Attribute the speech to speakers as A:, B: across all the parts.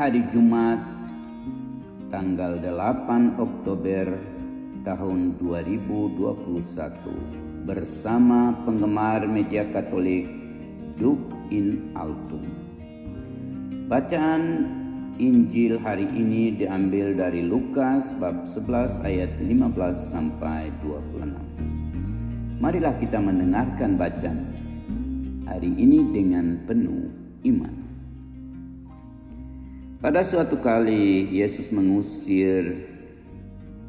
A: hari Jumat tanggal 8 Oktober tahun 2021 bersama penggemar media Katolik Duk in Altum. Bacaan Injil hari ini diambil dari Lukas bab 11 ayat 15 sampai 26. Marilah kita mendengarkan bacaan hari ini dengan penuh iman. Pada suatu kali Yesus mengusir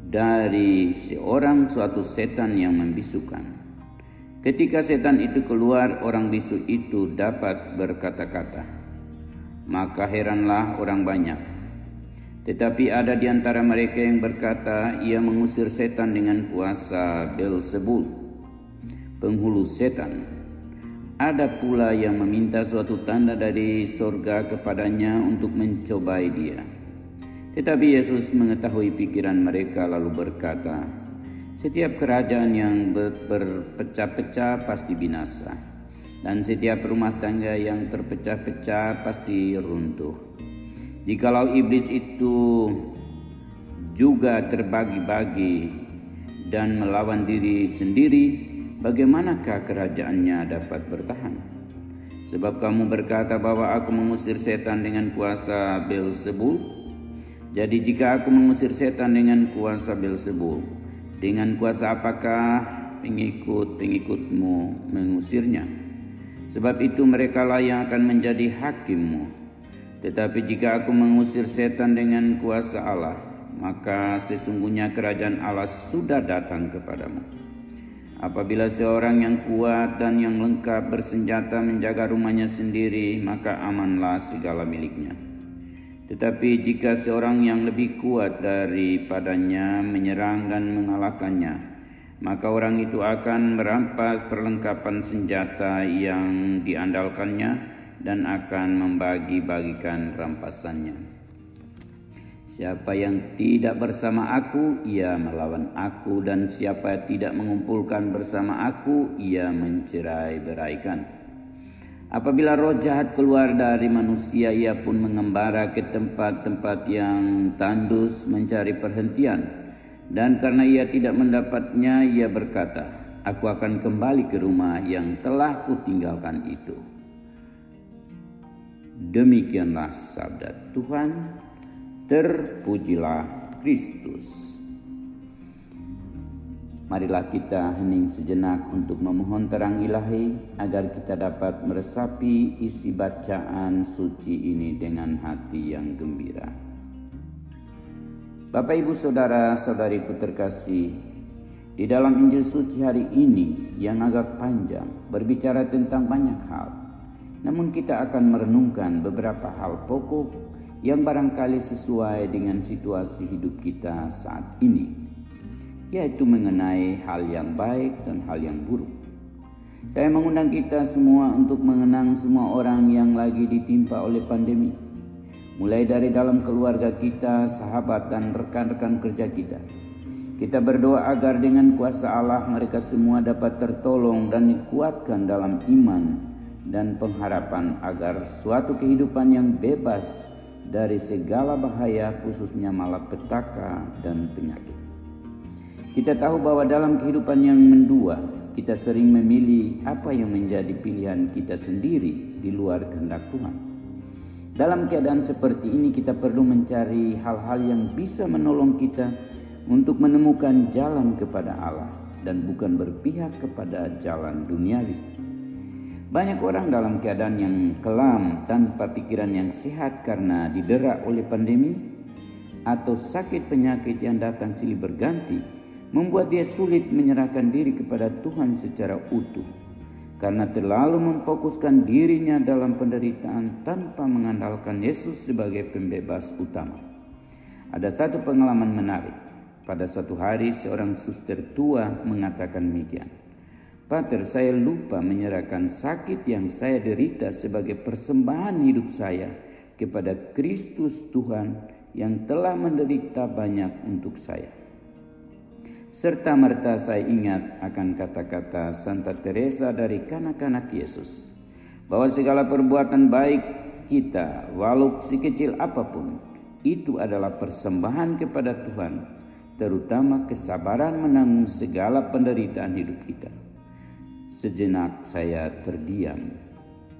A: dari seorang suatu setan yang membisukan. Ketika setan itu keluar, orang bisu itu dapat berkata-kata. Maka heranlah orang banyak. Tetapi ada di antara mereka yang berkata, ia mengusir setan dengan kuasa Beelzebul, penghulu setan. Ada pula yang meminta suatu tanda dari surga kepadanya untuk mencobai dia. Tetapi Yesus mengetahui pikiran mereka lalu berkata, setiap kerajaan yang berpecah-pecah pasti binasa, dan setiap rumah tangga yang terpecah-pecah pasti runtuh. Jikalau iblis itu juga terbagi-bagi dan melawan diri sendiri, bagaimanakah kerajaannya dapat bertahan? Sebab kamu berkata bahwa aku mengusir setan dengan kuasa Beelzebul. Jadi jika aku mengusir setan dengan kuasa Beelzebul, dengan kuasa apakah pengikut-pengikutmu mengusirnya? Sebab itu merekalah yang akan menjadi hakimmu. Tetapi jika aku mengusir setan dengan kuasa Allah, maka sesungguhnya kerajaan Allah sudah datang kepadamu. Apabila seorang yang kuat dan yang lengkap bersenjata menjaga rumahnya sendiri, maka amanlah segala miliknya. Tetapi jika seorang yang lebih kuat daripadanya menyerang dan mengalahkannya, maka orang itu akan merampas perlengkapan senjata yang diandalkannya dan akan membagi-bagikan rampasannya. Siapa yang tidak bersama aku, ia melawan aku, dan siapa tidak mengumpulkan bersama aku, ia mencerai-beraikan. Apabila roh jahat keluar dari manusia, ia pun mengembara ke tempat-tempat yang tandus mencari perhentian. Dan karena ia tidak mendapatnya, ia berkata, aku akan kembali ke rumah yang telah kutinggalkan itu. Demikianlah sabda Tuhan. Terpujilah Kristus. Marilah kita hening sejenak untuk memohon terang ilahi agar kita dapat meresapi isi bacaan suci ini dengan hati yang gembira. Bapak, Ibu, Saudara, Saudariku terkasih, di dalam Injil suci hari ini yang agak panjang berbicara tentang banyak hal. Namun kita akan merenungkan beberapa hal pokok yang barangkali sesuai dengan situasi hidup kita saat ini, yaitu mengenai hal yang baik dan hal yang buruk. Saya mengundang kita semua untuk mengenang semua orang yang lagi ditimpa oleh pandemi, mulai dari dalam keluarga kita, sahabat, dan rekan-rekan kerja kita. Kita berdoa agar dengan kuasa Allah mereka semua dapat tertolong dan dikuatkan dalam iman dan pengharapan agar suatu kehidupan yang bebas dari segala bahaya, khususnya malapetaka dan penyakit. Kita tahu bahwa dalam kehidupan yang mendua, kita sering memilih apa yang menjadi pilihan kita sendiri di luar kehendak Tuhan. Dalam keadaan seperti ini, kita perlu mencari hal-hal yang bisa menolong kita untuk menemukan jalan kepada Allah dan bukan berpihak kepada jalan duniawi. Banyak orang dalam keadaan yang kelam tanpa pikiran yang sehat karena didera oleh pandemi atau sakit penyakit yang datang silih berganti, membuat dia sulit menyerahkan diri kepada Tuhan secara utuh karena terlalu memfokuskan dirinya dalam penderitaan tanpa mengandalkan Yesus sebagai pembebas utama. Ada satu pengalaman menarik. Pada suatu hari seorang suster tua mengatakan demikian, Pater, saya lupa menyerahkan sakit yang saya derita sebagai persembahan hidup saya kepada Kristus Tuhan yang telah menderita banyak untuk saya. Serta-merta saya ingat akan kata-kata Santa Teresa dari kanak-kanak Yesus, bahwa segala perbuatan baik kita, walau sekecil apapun, itu adalah persembahan kepada Tuhan, terutama kesabaran menanggung segala penderitaan hidup kita. Sejenak saya terdiam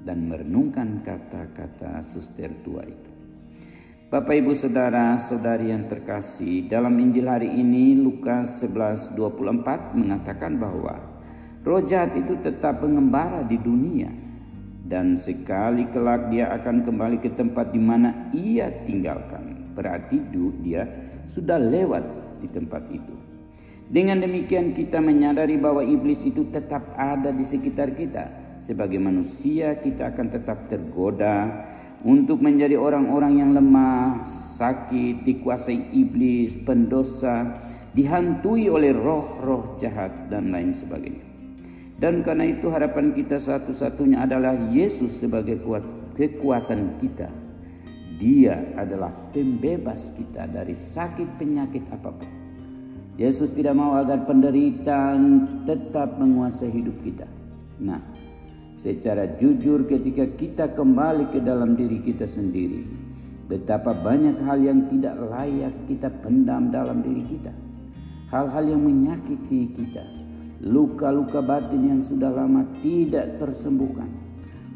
A: dan merenungkan kata-kata suster tua itu. Bapak, Ibu, Saudara, Saudari yang terkasih, dalam Injil hari ini Lukas 11:24 mengatakan bahwa roh jahat itu tetap mengembara di dunia, dan sekali kelak dia akan kembali ke tempat di mana ia tinggalkan. Berarti dia sudah lewat di tempat itu. Dengan demikian kita menyadari bahwa iblis itu tetap ada di sekitar kita. Sebagai manusia kita akan tetap tergoda untuk menjadi orang-orang yang lemah, sakit, dikuasai iblis, pendosa, dihantui oleh roh-roh jahat dan lain sebagainya. Dan karena itu harapan kita satu-satunya adalah Yesus sebagai kekuatan kita. Dia adalah pembebas kita dari sakit penyakit apapun. Yesus tidak mau agar penderitaan tetap menguasai hidup kita. Nah, secara jujur ketika kita kembali ke dalam diri kita sendiri, betapa banyak hal yang tidak layak kita pendam dalam diri kita. Hal-hal yang menyakiti kita, luka-luka batin yang sudah lama tidak tersembuhkan,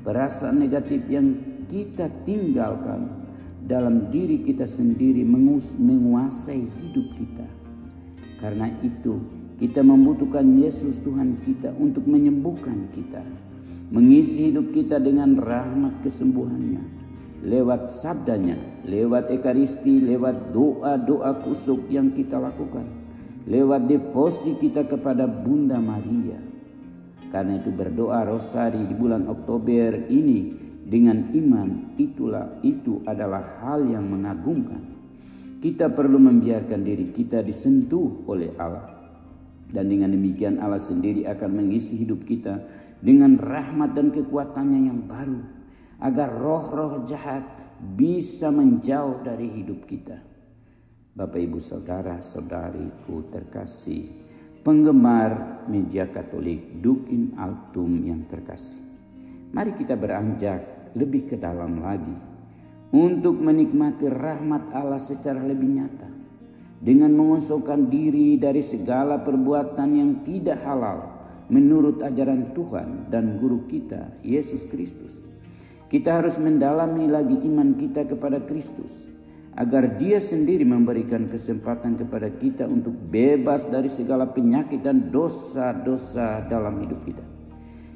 A: perasaan negatif yang kita tinggalkan dalam diri kita sendiri menguasai hidup kita. Karena itu kita membutuhkan Yesus Tuhan kita untuk menyembuhkan kita, mengisi hidup kita dengan rahmat kesembuhannya, lewat sabdanya, lewat ekaristi, lewat doa-doa kusuk yang kita lakukan, lewat devosi kita kepada Bunda Maria. Karena itu berdoa rosari di bulan Oktober ini dengan iman, itu adalah hal yang mengagumkan. Kita perlu membiarkan diri kita disentuh oleh Allah, dan dengan demikian Allah sendiri akan mengisi hidup kita dengan rahmat dan kekuatannya yang baru, agar roh-roh jahat bisa menjauh dari hidup kita. Bapak, Ibu, Saudara, Saudariku terkasih, penggemar media Katolik Dukin Altum yang terkasih, mari kita beranjak lebih ke dalam lagi untuk menikmati rahmat Allah secara lebih nyata, dengan mengosongkan diri dari segala perbuatan yang tidak halal menurut ajaran Tuhan dan guru kita, Yesus Kristus. Kita harus mendalami lagi iman kita kepada Kristus, agar Dia sendiri memberikan kesempatan kepada kita untuk bebas dari segala penyakit dan dosa-dosa dalam hidup kita.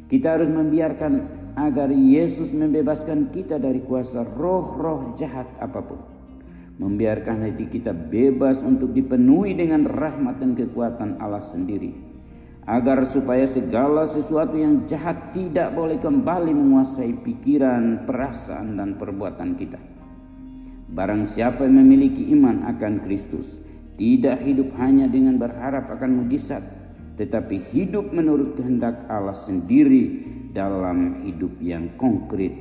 A: Kita harus membiarkan agar Yesus membebaskan kita dari kuasa roh-roh jahat apapun. Membiarkan hati kita bebas untuk dipenuhi dengan rahmat dan kekuatan Allah sendiri, agar supaya segala sesuatu yang jahat tidak boleh kembali menguasai pikiran, perasaan, dan perbuatan kita. Barang siapa yang memiliki iman akan Kristus tidak hidup hanya dengan berharap akan mujizat, tetapi hidup menurut kehendak Allah sendiri dalam hidup yang konkret.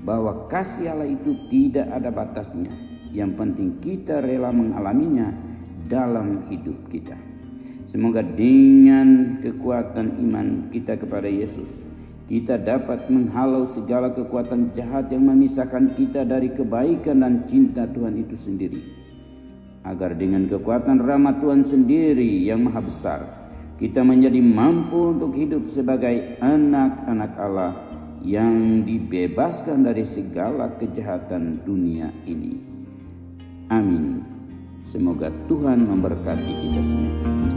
A: Bahwa kasih Allah itu tidak ada batasnya. Yang penting kita rela mengalaminya dalam hidup kita. Semoga dengan kekuatan iman kita kepada Yesus, kita dapat menghalau segala kekuatan jahat yang memisahkan kita dari kebaikan dan cinta Tuhan itu sendiri. Agar dengan kekuatan rahmat Tuhan sendiri yang maha besar, kita menjadi mampu untuk hidup sebagai anak-anak Allah yang dibebaskan dari segala kejahatan dunia ini. Amin. Semoga Tuhan memberkati kita semua.